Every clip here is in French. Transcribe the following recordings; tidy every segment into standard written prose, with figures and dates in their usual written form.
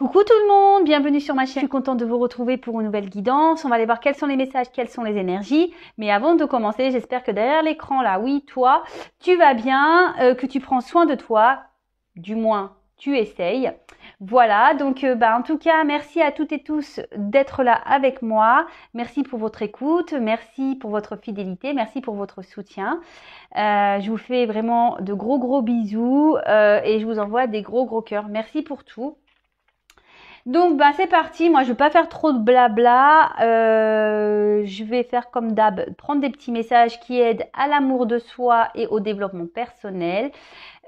Coucou tout le monde, bienvenue sur ma chaîne. Je suis contente de vous retrouver pour une nouvelle guidance. On va aller voir quels sont les messages, quelles sont les énergies. Mais avant de commencer, j'espère que derrière l'écran là, oui, toi, tu vas bien, que tu prends soin de toi. Du moins, tu essayes. Voilà, donc en tout cas, merci à toutes et tous d'être là avec moi. Merci pour votre écoute, merci pour votre fidélité, merci pour votre soutien. Je vous fais vraiment de gros bisous et je vous envoie des gros cœurs. Merci pour tout. Donc c'est parti, moi je vais pas faire trop de blabla, je vais faire comme d'hab, prendre des petits messages qui aident à l'amour de soi et au développement personnel.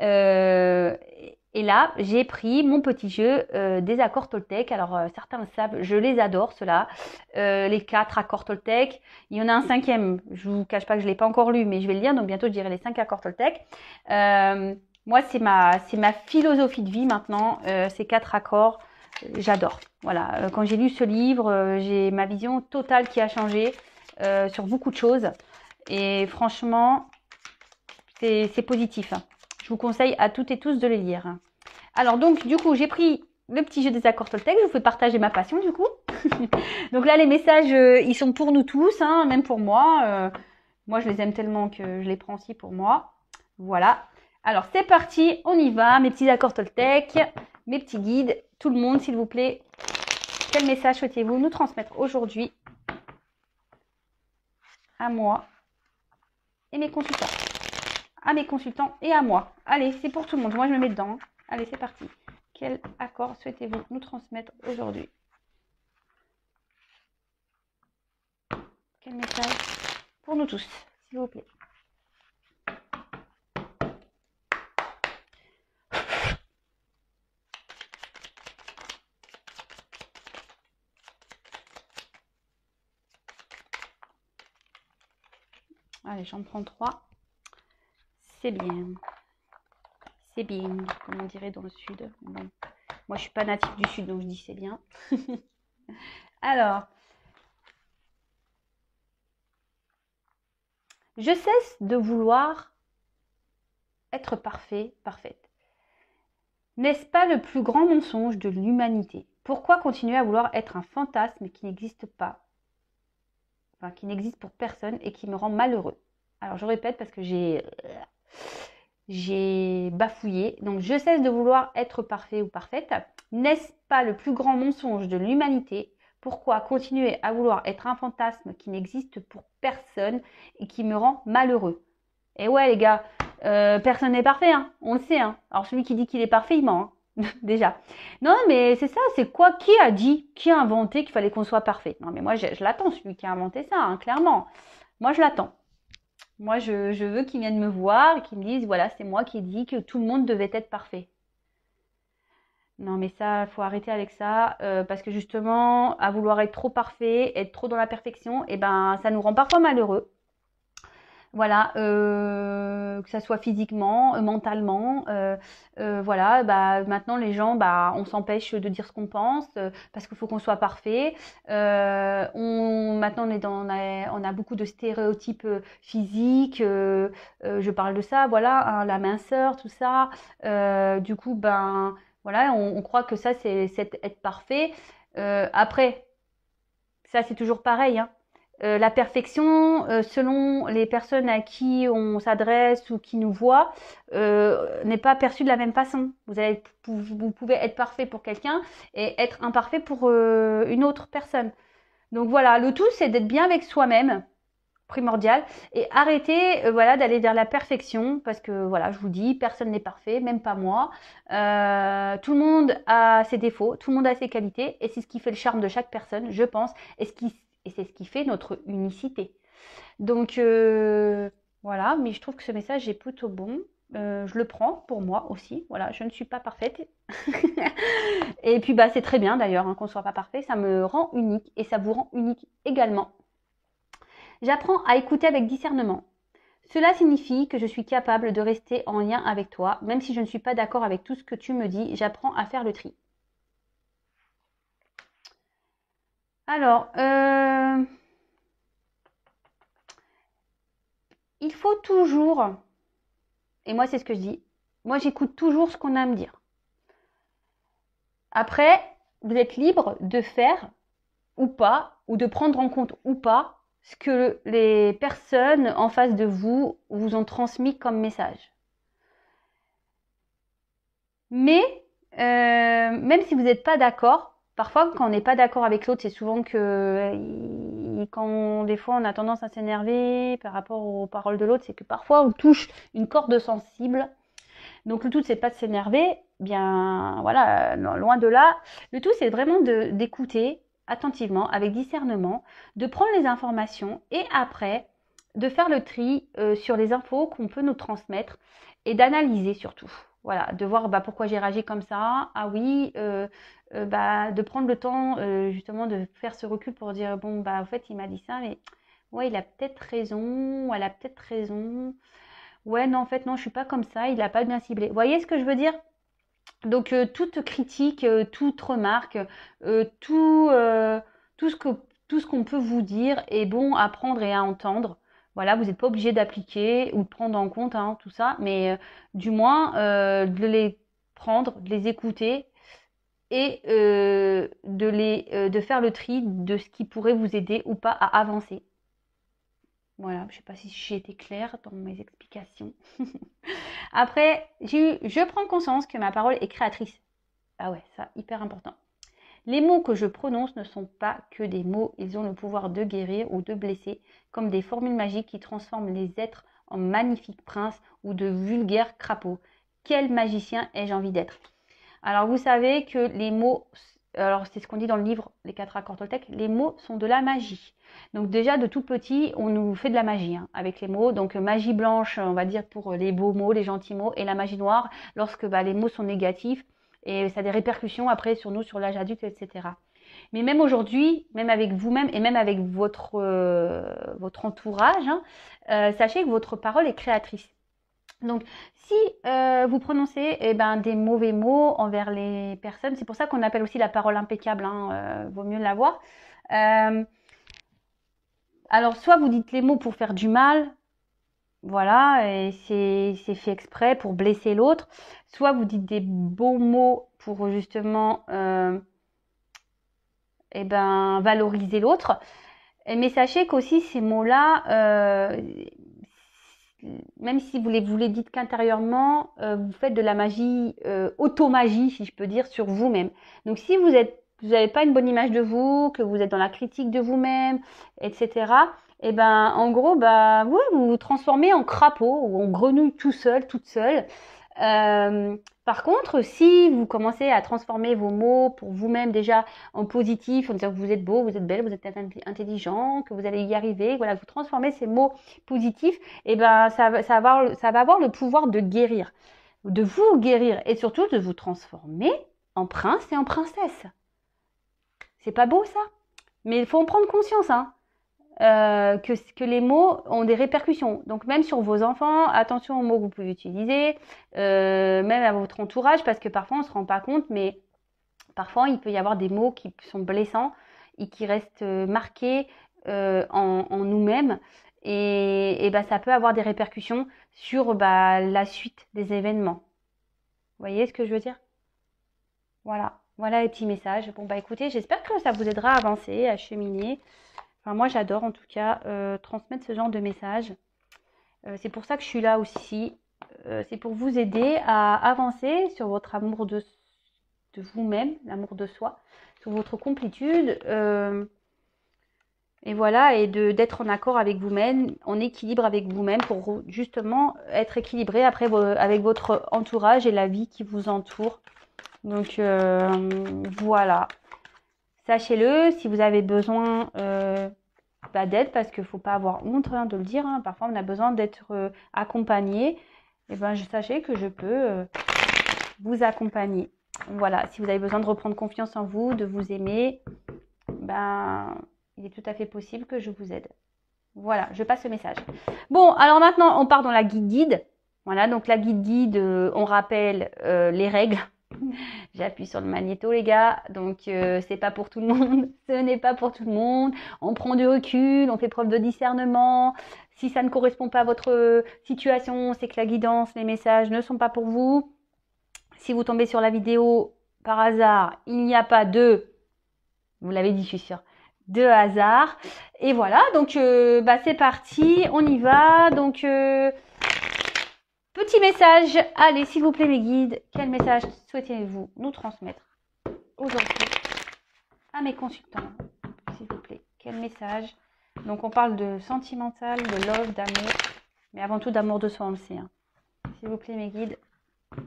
Et là j'ai pris mon petit jeu des accords Toltec. Alors certains le savent, je les adore ceux-là, les 4 accords Toltec. Il y en a un 5e, je vous cache pas que je l'ai pas encore lu, mais je vais le lire, donc bientôt je dirai les 5 accords Toltec. Moi c'est ma philosophie de vie maintenant, ces 4 accords. J'adore. Voilà, quand j'ai lu ce livre, j'ai ma vision totale qui a changé sur beaucoup de choses. Et franchement, c'est positif. Je vous conseille à toutes et tous de les lire. Alors donc, du coup, j'ai pris le petit jeu des accords Toltec. Je vous fais partager ma passion, du coup. Donc là, les messages, ils sont pour nous tous, hein, même pour moi. Moi, je les aime tellement que je les prends aussi pour moi. Voilà. Alors, c'est parti, on y va. Mes petits accords Toltec, mes petits guides. Tout le monde, s'il vous plaît, quel message souhaitez-vous nous transmettre aujourd'hui à moi et mes consultants? À mes consultants et à moi. Allez, c'est pour tout le monde. Moi, je me mets dedans. Allez, c'est parti. Quel accord souhaitez-vous nous transmettre aujourd'hui? Quel message pour nous tous, s'il vous plaît? Allez, j'en prends 3. C'est bien. C'est bien, comme on dirait dans le sud. Bon. Moi, je suis pas native du sud, donc je dis c'est bien. Alors, je cesse de vouloir être parfait, parfaite. N'est-ce pas le plus grand mensonge de l'humanité? Pourquoi continuer à vouloir être un fantasme qui n'existe pas? Enfin, qui n'existe pour personne et qui me rend malheureux. Alors, je répète parce que j'ai bafouillé. Donc, je cesse de vouloir être parfait ou parfaite. N'est-ce pas le plus grand mensonge de l'humanité? Pourquoi continuer à vouloir être un fantasme qui n'existe pour personne et qui me rend malheureux? Et ouais, les gars, personne n'est parfait, hein, on le sait. Hein. Alors, celui qui dit qu'il est parfait, il ment, hein, déjà. Non, mais c'est ça, c'est quoi? Qui a dit, qui a inventé qu'il fallait qu'on soit parfait? Non, mais moi, je l'attends, celui qui a inventé ça, hein, clairement. Moi, je l'attends. Moi, je veux qu'ils viennent me voir et qu'ils me disent, voilà, c'est moi qui ai dit que tout le monde devait être parfait. Non, mais ça, faut arrêter avec ça, parce que justement, à vouloir être trop parfait, être trop dans la perfection, et ça nous rend parfois malheureux. Voilà, que ça soit physiquement, mentalement, voilà, maintenant les gens, on s'empêche de dire ce qu'on pense parce qu'il faut qu'on soit parfait. Maintenant on a beaucoup de stéréotypes physiques. Je parle de ça, voilà, hein, la minceur, tout ça. Du coup, voilà, on croit que ça c'est être parfait. Après, ça c'est toujours pareil, hein. La perfection, selon les personnes à qui on s'adresse ou qui nous voient, n'est pas perçue de la même façon. Vous pouvez être parfait pour quelqu'un et être imparfait pour une autre personne. Donc voilà, le tout c'est d'être bien avec soi-même, primordial, et arrêter voilà, d'aller vers la perfection, parce que voilà, je vous dis, personne n'est parfait, même pas moi. Tout le monde a ses défauts, tout le monde a ses qualités, et c'est ce qui fait le charme de chaque personne, je pense, et c'est ce qui fait notre unicité. Donc voilà, mais je trouve que ce message est plutôt bon. Je le prends pour moi aussi. Voilà, je ne suis pas parfaite. Et puis c'est très bien d'ailleurs hein, qu'on ne soit pas parfait. Ça me rend unique et ça vous rend unique également. J'apprends à écouter avec discernement. Cela signifie que je suis capable de rester en lien avec toi, même si je ne suis pas d'accord avec tout ce que tu me dis. J'apprends à faire le tri. Alors, il faut toujours, et moi c'est ce que je dis, moi j'écoute toujours ce qu'on a à me dire. Après, vous êtes libre de faire ou pas, ou de prendre en compte ou pas ce que les personnes en face de vous vous ont transmis comme message. Mais même si vous n'êtes pas d'accord, parfois quand on n'est pas d'accord avec l'autre, c'est souvent que quand des fois on a tendance à s'énerver par rapport aux paroles de l'autre, c'est que parfois on touche une corde sensible. Donc le tout c'est pas de s'énerver, bien voilà, non, loin de là. Le tout c'est vraiment d'écouter attentivement, avec discernement, de prendre les informations et après de faire le tri sur les infos qu'on peut nous transmettre et d'analyser surtout. Voilà, de voir pourquoi j'ai réagi comme ça. Ah oui, de prendre le temps justement de faire ce recul pour dire bon en fait il m'a dit ça, mais ouais il a peut-être raison, ou elle a peut-être raison. Ouais non en fait non je suis pas comme ça, il a pas bien ciblé. Vous voyez ce que je veux dire? Donc toute critique, toute remarque, tout ce qu'on peut vous dire est bon à prendre et à entendre. Voilà, vous n'êtes pas obligé d'appliquer ou de prendre en compte tout ça, mais du moins de les prendre, de les écouter et de faire le tri de ce qui pourrait vous aider ou pas à avancer. Voilà, je ne sais pas si j'ai été claire dans mes explications. Après, je prends conscience que ma parole est créatrice. Ah ouais, ça, hyper important. Les mots que je prononce ne sont pas que des mots, ils ont le pouvoir de guérir ou de blesser, comme des formules magiques qui transforment les êtres en magnifiques princes ou de vulgaires crapauds. Quel magicien ai-je envie d'être? Alors vous savez que les mots, alors c'est ce qu'on dit dans le livre Les 4 accords Toltec, les mots sont de la magie. Donc déjà de tout petit, on nous fait de la magie avec les mots. Donc magie blanche, on va dire pour les beaux mots, les gentils mots, et la magie noire lorsque les mots sont négatifs et ça a des répercussions après sur nous, sur l'âge adulte, etc. Mais même aujourd'hui, même avec vous-même et même avec votre entourage, sachez que votre parole est créatrice. Donc, si vous prononcez des mauvais mots envers les personnes, c'est pour ça qu'on appelle aussi la parole impeccable, vaut mieux l'avoir. Alors, soit vous dites les mots pour faire du mal, voilà, et c'est fait exprès pour blesser l'autre, soit vous dites des beaux mots pour justement valoriser l'autre. Mais sachez qu'aussi ces mots-là, même si vous les dites qu'intérieurement, vous faites de la magie, automagie, si je peux dire, sur vous-même. Donc si vous n'avez pas une bonne image de vous, que vous êtes dans la critique de vous-même, etc., en gros, vous vous transformez en crapaud ou en grenouille tout seul, toute seule. Par contre, si vous commencez à transformer vos mots pour vous-même déjà en positif, en disant que vous êtes beau, vous êtes belle, vous êtes intelligent, que vous allez y arriver, voilà, vous transformez ces mots positifs, ça va avoir le pouvoir de guérir, de vous guérir et surtout de vous transformer en prince et en princesse. C'est pas beau ça? Mais il faut en prendre conscience, que les mots ont des répercussions. Donc même sur vos enfants, attention aux mots que vous pouvez utiliser, même à votre entourage, parce que parfois on ne se rend pas compte, mais parfois il peut y avoir des mots qui sont blessants et qui restent marqués en nous-mêmes. Et ça peut avoir des répercussions sur la suite des événements. Vous voyez ce que je veux dire? Voilà les petits messages. Bon écoutez, j'espère que ça vous aidera à avancer, à cheminer. Enfin, moi, j'adore en tout cas transmettre ce genre de messages. C'est pour ça que je suis là aussi. C'est pour vous aider à avancer sur votre amour de vous-même, l'amour de soi, sur votre complétude. Et voilà, et d'être en accord avec vous-même, en équilibre avec vous-même pour justement être équilibré après avec votre entourage et la vie qui vous entoure. Donc voilà. Sachez-le, si vous avez besoin d'aide, parce qu'il ne faut pas avoir honte de le dire, parfois on a besoin d'être accompagné, sachez que je peux vous accompagner. Voilà, si vous avez besoin de reprendre confiance en vous, de vous aimer, il est tout à fait possible que je vous aide. Voilà, je passe le message. Bon, alors maintenant, on part dans la guide. Voilà, donc la guide, on rappelle les règles. J'appuie sur le magnéto les gars, donc c'est pas pour tout le monde, ce n'est pas pour tout le monde, on prend du recul, on fait preuve de discernement, si ça ne correspond pas à votre situation, c'est que la guidance, les messages ne sont pas pour vous. Si vous tombez sur la vidéo, par hasard, il n'y a pas vous l'avez dit, je suis sûre, de hasard. Et voilà, donc c'est parti, on y va. Donc, petit message. Allez, s'il vous plaît, mes guides, quel message souhaitez-vous nous transmettre aujourd'hui à mes consultants? S'il vous plaît, quel message? Donc, on parle de sentimental, de love, d'amour, mais avant tout d'amour de soi, on le sait. Hein. S'il vous plaît, mes guides,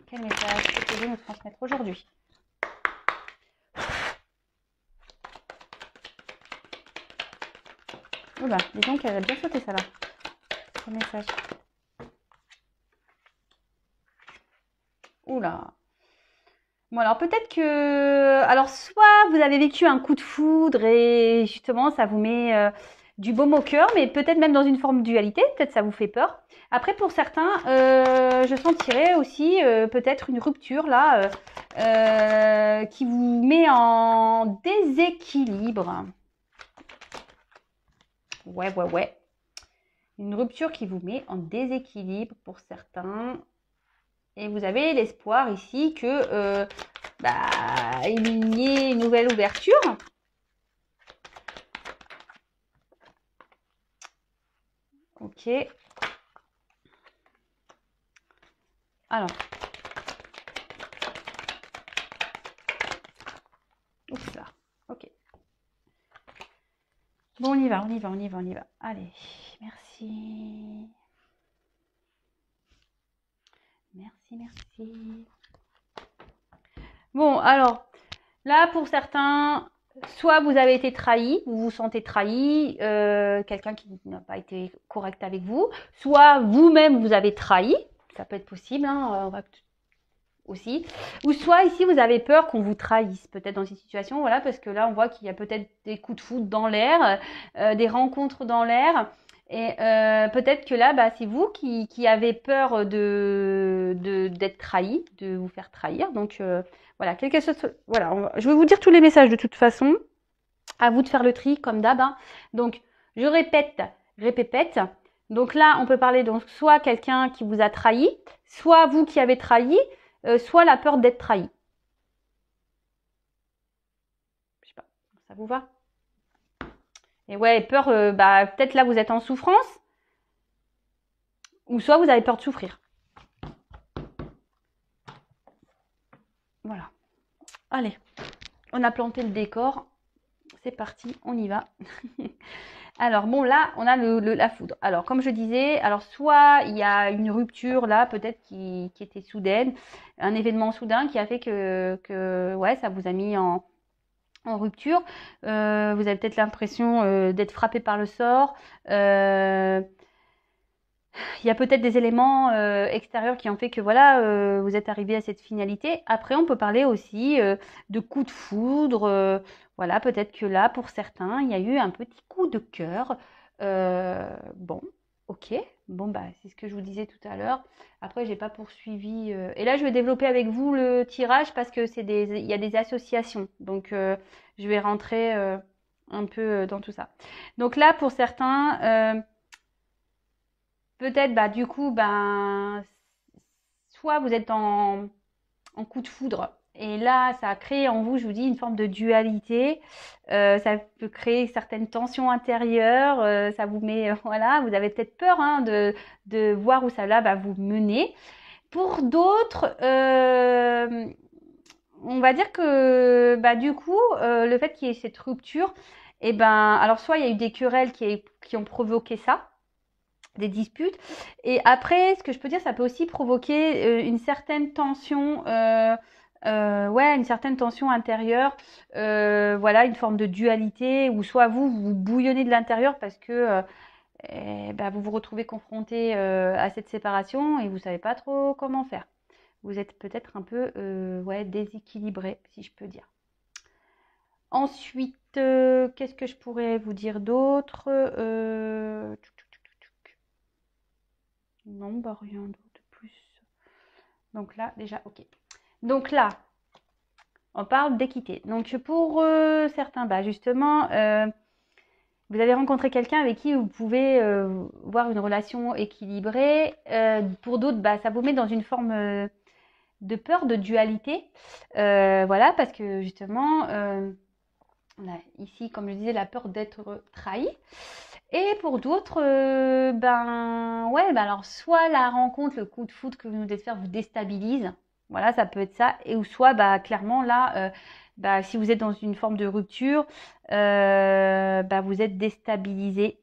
quel message souhaitez-vous nous transmettre aujourd'hui? Oula, dis donc, elle a bien sauté ça là. Quel message? Oula. Bon, alors peut-être que... Alors, soit vous avez vécu un coup de foudre et justement, ça vous met du baume au cœur, mais peut-être même dans une forme de dualité, peut-être ça vous fait peur. Après, pour certains, je sentirais aussi peut-être une rupture là qui vous met en déséquilibre. Ouais. Une rupture qui vous met en déséquilibre pour certains. Et vous avez l'espoir ici que il y ait une nouvelle ouverture. Ok. Alors. Oups là. Ok. Bon, on y va. Allez, merci. Merci. Bon, alors, là, pour certains, soit vous avez été trahi, vous vous sentez trahi, quelqu'un qui n'a pas été correct avec vous, soit vous-même vous avez trahi, ça peut être possible, hein, on va aussi, ou soit ici vous avez peur qu'on vous trahisse, peut-être dans cette situation, voilà, parce que là on voit qu'il y a peut-être des coups de foudre dans l'air, des rencontres dans l'air, et peut-être que là, c'est vous qui avez peur d'être trahi, de vous faire trahir, donc voilà, quelque chose, voilà, je vais vous dire tous les messages de toute façon, à vous de faire le tri comme d'hab, hein. Donc je répète, donc là on peut parler donc soit quelqu'un qui vous a trahi, soit vous qui avez trahi, soit la peur d'être trahi. Je sais pas, ça vous va? Et ouais, peur, peut-être là vous êtes en souffrance, ou soit vous avez peur de souffrir. Voilà. Allez, on a planté le décor. C'est parti, on y va. Alors bon, là, on a la foudre. Alors, comme je disais, alors soit il y a une rupture là, peut-être qui était soudaine, un événement soudain qui a fait que ouais, ça vous a mis en rupture. Vous avez peut-être l'impression d'être frappé par le sort. Il y a peut-être des éléments extérieurs qui ont fait que voilà, vous êtes arrivé à cette finalité. Après, on peut parler aussi de coups de foudre. Voilà, peut-être que là, pour certains, il y a eu un petit coup de cœur. Bon, ok. Bon, c'est ce que je vous disais tout à l'heure. Après, j'ai pas poursuivi. Et là, je vais développer avec vous le tirage parce que il y a des associations. Donc, je vais rentrer un peu dans tout ça. Donc là, pour certains. Peut-être, du coup, soit vous êtes en coup de foudre, et là, ça a créé en vous, je vous dis, une forme de dualité. Ça peut créer certaines tensions intérieures. Ça vous met, voilà, vous avez peut-être peur hein, de voir où ça va vous mener. Pour d'autres, on va dire que, du coup, le fait qu'il y ait cette rupture, alors soit il y a eu des querelles qui ont provoqué ça, des disputes. Et après, ce que je peux dire, ça peut aussi provoquer une certaine tension, une certaine tension intérieure, voilà, une forme de dualité, où soit vous bouillonnez de l'intérieur parce que vous vous retrouvez confronté à cette séparation et vous savez pas trop comment faire. Vous êtes peut-être un peu déséquilibré, si je peux dire. Ensuite, qu'est-ce que je pourrais vous dire d'autre? Non, rien de plus. Donc là, déjà, ok. Donc là, on parle d'équité. Donc pour certains, justement, vous avez rencontré quelqu'un avec qui vous pouvez voir une relation équilibrée. Pour d'autres, ça vous met dans une forme de peur de dualité. Voilà, parce que justement, on a ici, comme je disais, la peur d'être trahi. Et pour d'autres, ben ouais, ben alors soit la rencontre, le coup de foudre que vous venez de faire vous déstabilise. Voilà, ça peut être ça. Et ou soit, bah clairement là, bah, si vous êtes dans une forme de rupture, bah, vous êtes déstabilisé.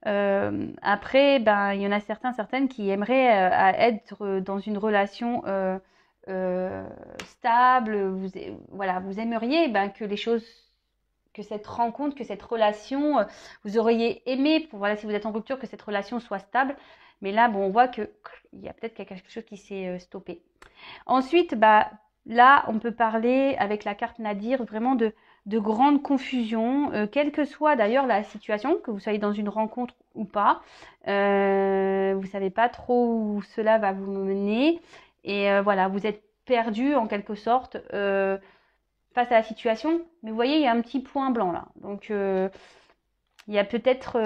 Après, ben, il y en a certaines qui aimeraient être dans une relation euh, stable. Voilà, vous aimeriez ben, que les choses, que cette rencontre, que cette relation, vous auriez aimé, voilà, si vous êtes en rupture, que cette relation soit stable. Mais là, bon, on voit que il y a peut-être quelque chose qui s'est stoppé. Ensuite, bah, là, on peut parler avec la carte Nadir vraiment de grande confusion, quelle que soit d'ailleurs la situation, que vous soyez dans une rencontre ou pas. Vous savez pas trop où cela va vous mener. Et voilà, vous êtes perdu en quelque sorte face à la situation. Mais vous voyez, il y a un petit point blanc là. Donc, il y a peut-être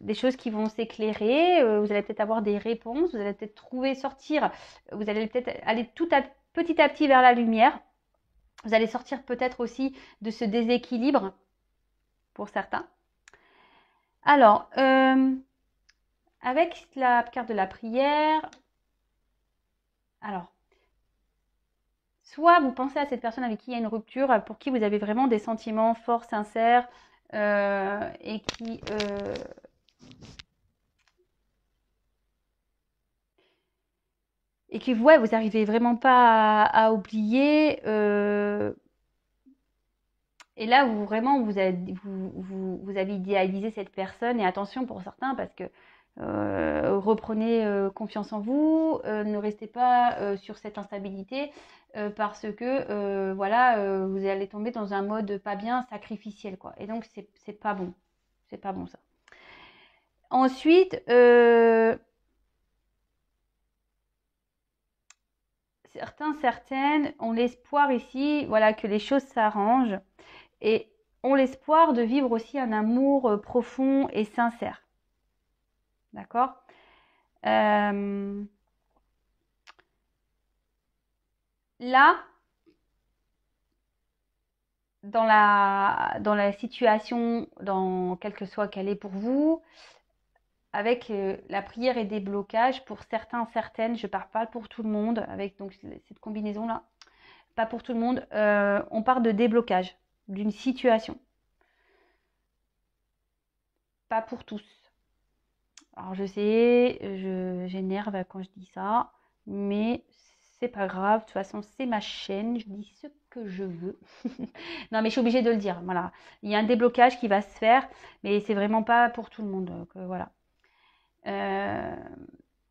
des choses qui vont s'éclairer, vous allez peut-être avoir des réponses, vous allez peut-être trouver, sortir, vous allez peut-être aller petit à petit vers la lumière. Vous allez sortir peut-être aussi de ce déséquilibre pour certains. Alors, avec la carte de la prière, alors, soit vous pensez à cette personne avec qui il y a une rupture, pour qui vous avez vraiment des sentiments forts, sincères, et qui ouais, vous n'arrivez vraiment pas à oublier. Et là, vous avez idéalisé cette personne. Et attention pour certains, parce que reprenez confiance en vous, ne restez pas sur cette instabilité, parce que voilà, vous allez tomber dans un mode pas bien sacrificiel, quoi. Et donc, c'est pas bon. C'est pas bon ça. Ensuite, certaines ont l'espoir ici, voilà, que les choses s'arrangent et ont l'espoir de vivre aussi un amour profond et sincère. D'accord Là, dans la situation, dans quelle que soit qu'elle est pour vous, avec la prière et des blocages, pour certains, certaines, je ne parle pas pour tout le monde, avec donc cette combinaison-là, pas pour tout le monde, on parle de déblocage d'une situation. Pas pour tous. Alors je sais, j'énerve quand je dis ça, mais c'est pas grave. De toute façon, c'est ma chaîne, je dis ce que je veux. Non, mais je suis obligée de le dire. Voilà, il y a un déblocage qui va se faire, mais c'est vraiment pas pour tout le monde. Donc voilà.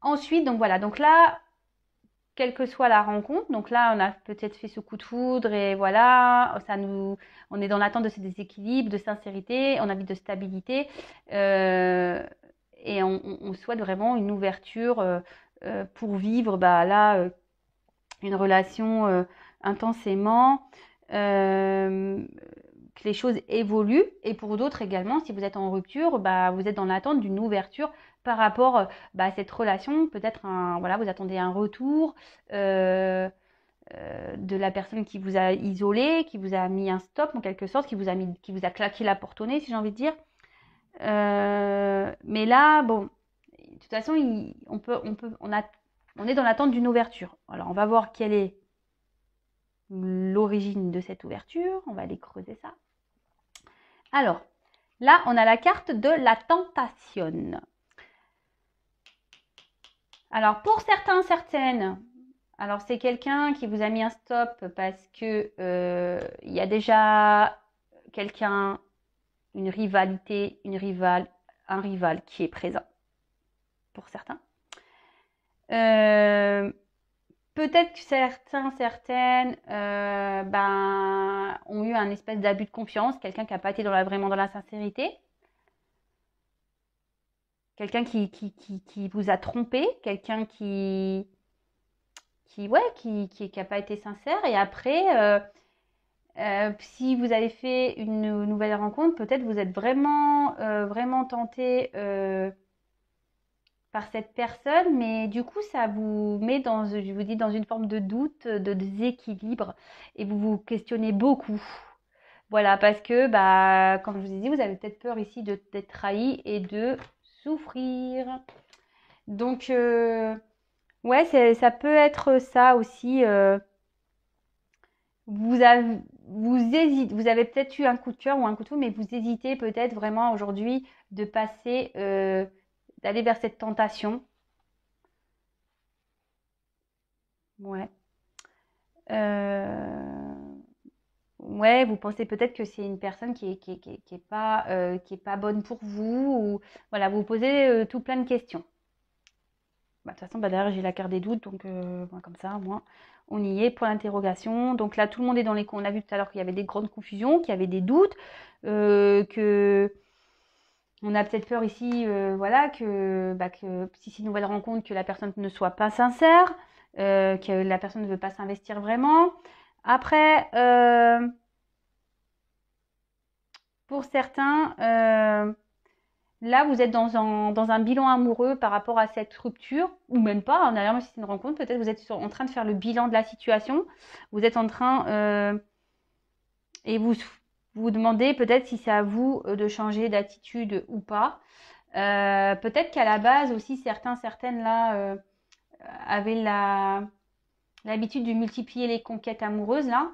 Ensuite, donc voilà. Donc là, quelle que soit la rencontre, donc là, on a peut-être fait ce coup de foudre et voilà, on est dans l'attente de ce déséquilibre, de sincérité, on a envie de stabilité. Et on souhaite vraiment une ouverture pour vivre bah, là une relation intensément, que les choses évoluent. Et pour d'autres également, si vous êtes en rupture, bah, vous êtes dans l'attente d'une ouverture par rapport bah, à cette relation. Peut-être voilà, vous attendez un retour de la personne qui vous a isolé, qui vous a mis un stop en quelque sorte, qui vous a claqué la porte au nez, si j'ai envie de dire. Mais là, bon, de toute façon, on est dans l'attente d'une ouverture. Alors, on va voir quelle est l'origine de cette ouverture. On va aller creuser ça. Alors, là, on a la carte de la tentation. Alors, pour certains, certaines, alors c'est quelqu'un qui vous a mis un stop parce que il y a déjà quelqu'un, une rivalité, un rival qui est présent pour certains. Peut-être que certaines ben, ont eu un espèce d'abus de confiance, quelqu'un qui n'a pas été vraiment dans la sincérité, quelqu'un qui vous a trompé, quelqu'un qui n'a pas été sincère. Et après, si vous avez fait une nouvelle rencontre, peut-être vous êtes vraiment tenté par cette personne, mais du coup, ça vous met dans, je vous dis, dans une forme de doute, de déséquilibre, et vous vous questionnez beaucoup. Voilà, parce que, bah, comme je vous ai dit, vous avez peut-être peur ici d'être trahi et de souffrir. Donc, ouais, ça peut être ça aussi. Vous avez, vous avez peut-être eu un coup de cœur ou un coup de foudre, mais vous hésitez peut-être vraiment aujourd'hui de passer, d'aller vers cette tentation. Ouais. Euh, ouais, vous pensez peut-être que c'est une personne qui est pas bonne pour vous, ou voilà, vous posez tout plein de questions. Bah, de toute façon, bah, derrière, j'ai la carte des doutes, donc bon, comme ça, moi, on y est, point d'interrogation. Donc là, tout le monde est dans les... On a vu tout à l'heure qu'il y avait des grandes confusions, qu'il y avait des doutes, que on a peut-être peur ici, voilà, que si c'est une nouvelle rencontre, que la personne ne soit pas sincère, que la personne ne veut pas s'investir vraiment. Après, pour certains, là, vous êtes dans un bilan amoureux par rapport à cette rupture, ou même pas, hein, d'ailleurs, même si c'est une rencontre, peut-être vous êtes en train de faire le bilan de la situation. Vous êtes en train, et vous demandez peut-être si c'est à vous de changer d'attitude ou pas. Peut-être qu'à la base aussi, certaines là avaient l'habitude de multiplier les conquêtes amoureuses, là.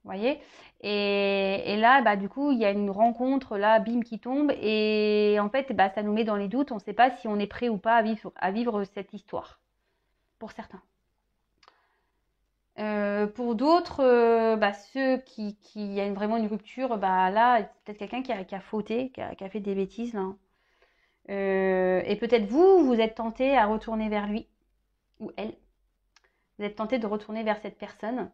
Vous voyez, et là, bah, du coup, il y a une rencontre, là, bim, qui tombe. Et en fait, bah, ça nous met dans les doutes. On ne sait pas si on est prêt ou pas à vivre cette histoire, pour certains. Pour d'autres, bah, ceux qui a vraiment une rupture, bah, là, c'est peut-être quelqu'un qui a fauté, qui a fait des bêtises, là. Et peut-être vous êtes tenté à retourner vers lui, ou elle. Vous êtes tenté de retourner vers cette personne.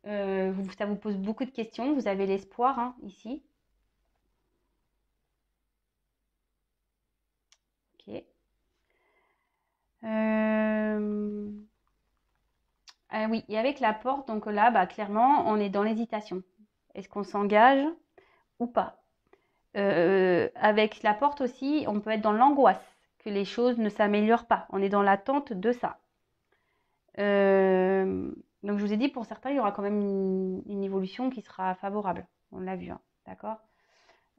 Ça vous pose beaucoup de questions. Vous avez l'espoir, hein, ici. Ok. Euh, Ah oui, et avec la porte, donc là, bah, clairement, on est dans l'hésitation. Est-ce qu'on s'engage ou pas? Avec la porte aussi, on peut être dans l'angoisse, que les choses ne s'améliorent pas. On est dans l'attente de ça. Euh, donc je vous ai dit, pour certains, il y aura quand même une évolution qui sera favorable. On l'a vu, hein, d'accord?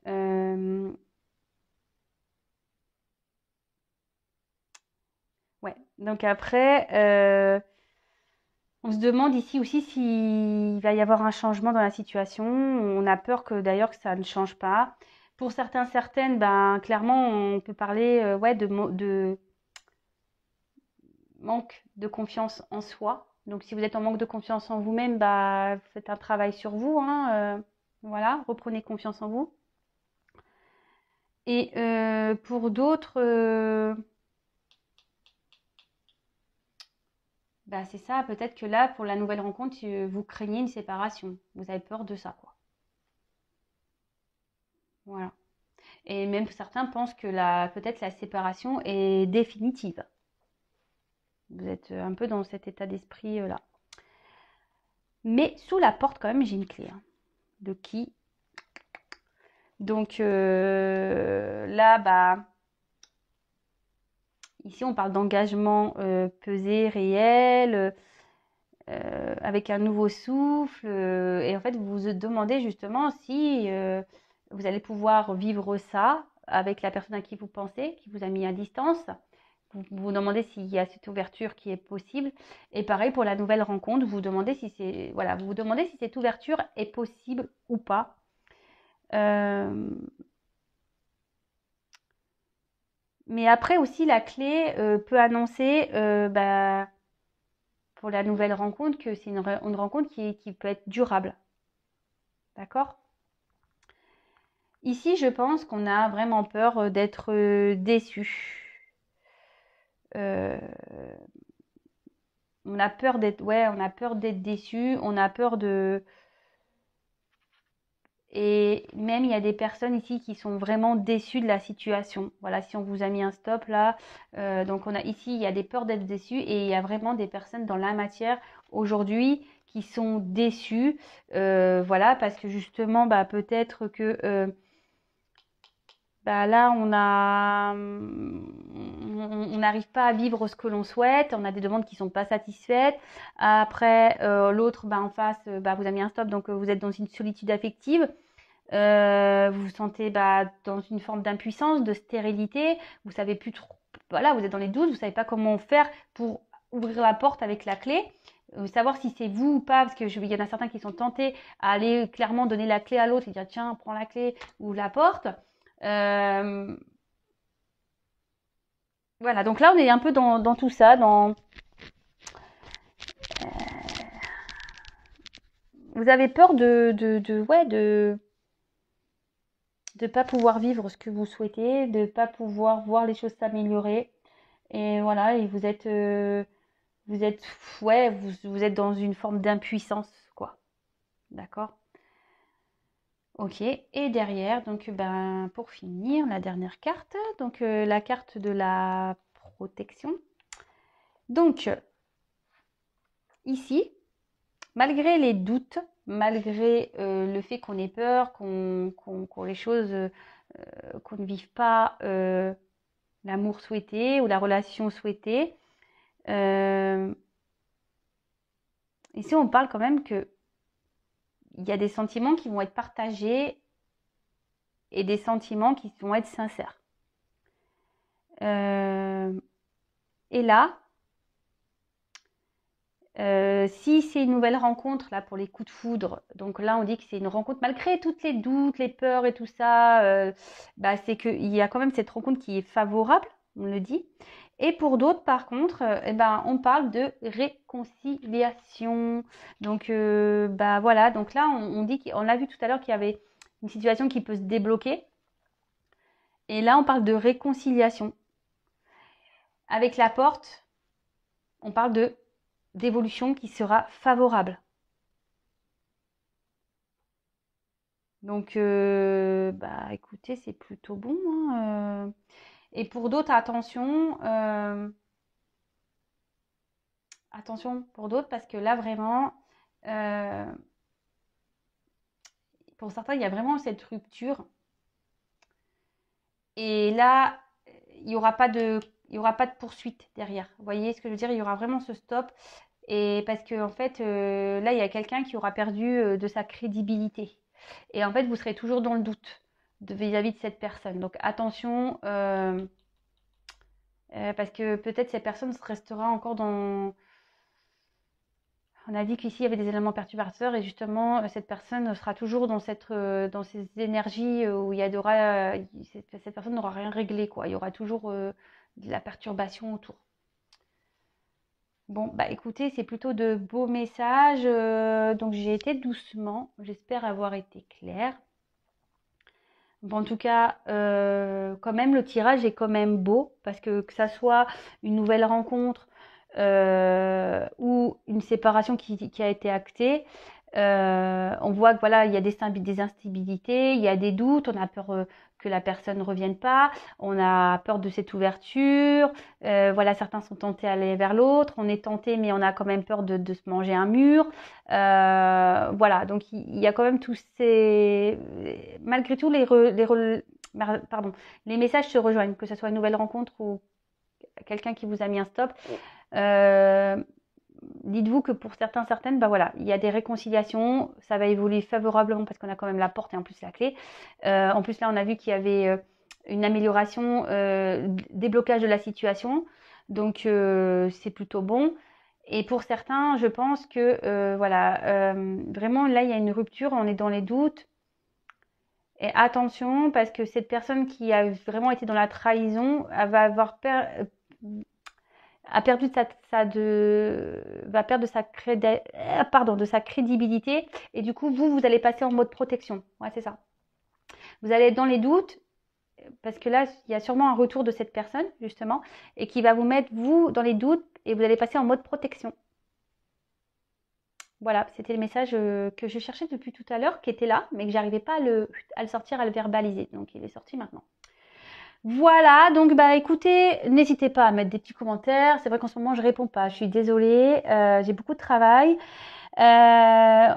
Euh, ouais, donc après, on se demande ici aussi s'il va y avoir un changement dans la situation. On a peur que d'ailleurs que ça ne change pas. Pour certains, certaines, ben, clairement, on peut parler ouais, de manque de confiance en soi. Donc si vous êtes en manque de confiance en vous-même, bah, faites un travail sur vous, hein, voilà, reprenez confiance en vous. Et pour d'autres, bah, c'est ça, peut-être que là, pour la nouvelle rencontre, vous craignez une séparation. Vous avez peur de ça, quoi. Voilà. Et même certains pensent que peut-être la séparation est définitive. Vous êtes un peu dans cet état d'esprit-là. Mais sous la porte, quand même, j'ai une clé, hein. De qui? Donc là, bah, ici, on parle d'engagement pesé, réel, avec un nouveau souffle. Et en fait, vous vous demandez justement si vous allez pouvoir vivre ça avec la personne à qui vous pensez, qui vous a mis à distance. Vous vous demandez s'il y a cette ouverture qui est possible. Et pareil pour la nouvelle rencontre, vous vous demandez si c'est, voilà, vous vous demandez si cette ouverture est possible ou pas. Mais après aussi, la clé peut annoncer bah, pour la nouvelle rencontre que c'est une rencontre qui peut être durable. D'accord? Ici, je pense qu'on a vraiment peur d'être déçu. Euh, on a peur d'être, ouais, on a peur d'être déçu. On a peur de, et même il y a des personnes ici qui sont vraiment déçues de la situation. Voilà, si on vous a mis un stop là, donc on a ici, il y a des peurs d'être déçues et il y a vraiment des personnes dans la matière aujourd'hui qui sont déçues. Voilà, parce que justement, bah, peut-être que bah là, on n'arrive pas à vivre ce que l'on souhaite, on a des demandes qui sont pas satisfaites. Après, l'autre, bah, en face, bah, vous a mis un stop, donc vous êtes dans une solitude affective. Vous vous sentez bah, dans une forme d'impuissance, de stérilité. Vous savez plus trop. Voilà, vous êtes dans les doutes, vous savez pas comment faire pour ouvrir la porte avec la clé. Savoir si c'est vous ou pas, parce que il y en a certains qui sont tentés à aller clairement donner la clé à l'autre et dire tiens, prends la clé ou la porte. Euh, voilà, donc là on est un peu dans tout ça, vous avez peur de pas pouvoir vivre ce que vous souhaitez, de pas pouvoir voir les choses s'améliorer. Et voilà, et vous êtes, ouais, vous êtes dans une forme d'impuissance, quoi. D'accord? Ok. Et derrière, donc, ben, pour finir, la dernière carte, donc la carte de la protection. Donc, ici, malgré les doutes, malgré le fait qu'on ait peur, qu'on les choses, qu'on ne vive pas l'amour souhaité ou la relation souhaitée, euh, ici on parle quand même que il y a des sentiments qui vont être partagés et des sentiments qui vont être sincères. Et là, si c'est une nouvelle rencontre là pour les coups de foudre, donc là on dit que c'est une rencontre malgré toutes les doutes, les peurs et tout ça, bah, c'est qu'il y a quand même cette rencontre qui est favorable, on le dit. Et pour d'autres, par contre, eh ben, on parle de réconciliation. Donc, bah voilà. Donc là, on dit qu'on a vu tout à l'heure qu'il y avait une situation qui peut se débloquer. Et là, on parle de réconciliation. Avec la porte, on parle de d'évolution qui sera favorable. Donc, bah, écoutez, c'est plutôt bon, hein. Et pour d'autres, attention pour d'autres, parce que là, vraiment, euh, pour certains, il y a vraiment cette rupture. Et là, il n'y aura pas il y aura pas de poursuite derrière. Vous voyez ce que je veux dire? Il y aura vraiment ce stop. Et parce que en fait, là, il y a quelqu'un qui aura perdu de sa crédibilité. Et en fait, vous serez toujours dans le doute vis-à-vis de cette personne. Donc attention, parce que peut-être cette personne restera encore dans. On a dit qu'ici il y avait des éléments perturbateurs et justement cette personne sera toujours dans ces énergies où cette personne n'aura rien réglé quoi. Il y aura toujours de la perturbation autour. Bon, bah écoutez, c'est plutôt de beaux messages. Donc j'ai été doucement. J'espère avoir été claire. Bon, en tout cas, quand même, le tirage est quand même beau parce que ça soit une nouvelle rencontre ou une séparation qui a été actée, on voit que voilà, il y a des instabilités, il y a des doutes, on a peur que la personne ne revienne pas, on a peur de cette ouverture, voilà, certains sont tentés d'aller vers l'autre, on est tenté mais on a quand même peur de se manger un mur, voilà, donc il y a quand même tous ces, malgré tout pardon, les messages se rejoignent, que ce soit une nouvelle rencontre ou quelqu'un qui vous a mis un stop. Dites-vous que pour certaines, bah voilà, il y a des réconciliations, ça va évoluer favorablement parce qu'on a quand même la porte et en plus la clé. En plus là, on a vu qu'il y avait une amélioration, déblocage de la situation, donc c'est plutôt bon. Et pour certains, je pense que voilà, vraiment là, il y a une rupture, on est dans les doutes. Et attention, parce que cette personne qui a vraiment été dans la trahison, elle va avoir a perdu va perdre de sa crédibilité et du coup vous allez passer en mode protection. Ouais, c'est ça. Vous allez être dans les doutes parce que là il y a sûrement un retour de cette personne justement et qui va vous mettre vous dans les doutes et vous allez passer en mode protection. Voilà, c'était le message que je cherchais depuis tout à l'heure, qui était là, mais que j'arrivais pas à le sortir, à le verbaliser. Donc il est sorti maintenant. Voilà, donc bah écoutez, n'hésitez pas à mettre des petits commentaires. C'est vrai qu'en ce moment je réponds pas, je suis désolée, j'ai beaucoup de travail.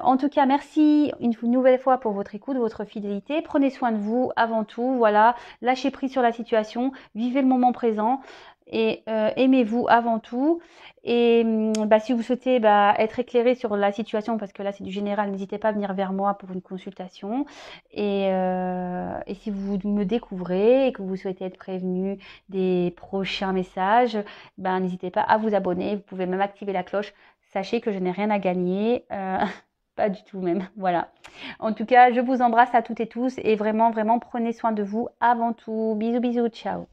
En tout cas, merci une nouvelle fois pour votre écoute, votre fidélité. Prenez soin de vous avant tout. Voilà, lâchez prise sur la situation, vivez le moment présent et aimez-vous avant tout. Et si vous souhaitez être éclairé sur la situation, parce que là c'est du général, n'hésitez pas à venir vers moi pour une consultation. Et si vous me découvrez et que vous souhaitez être prévenu des prochains messages, n'hésitez pas à vous abonner. Vous pouvez même activer la cloche. Sachez que je n'ai rien à gagner. Pas du tout même. Voilà. En tout cas, je vous embrasse à toutes et tous et vraiment, vraiment, prenez soin de vous avant tout. Bisous, bisous, ciao.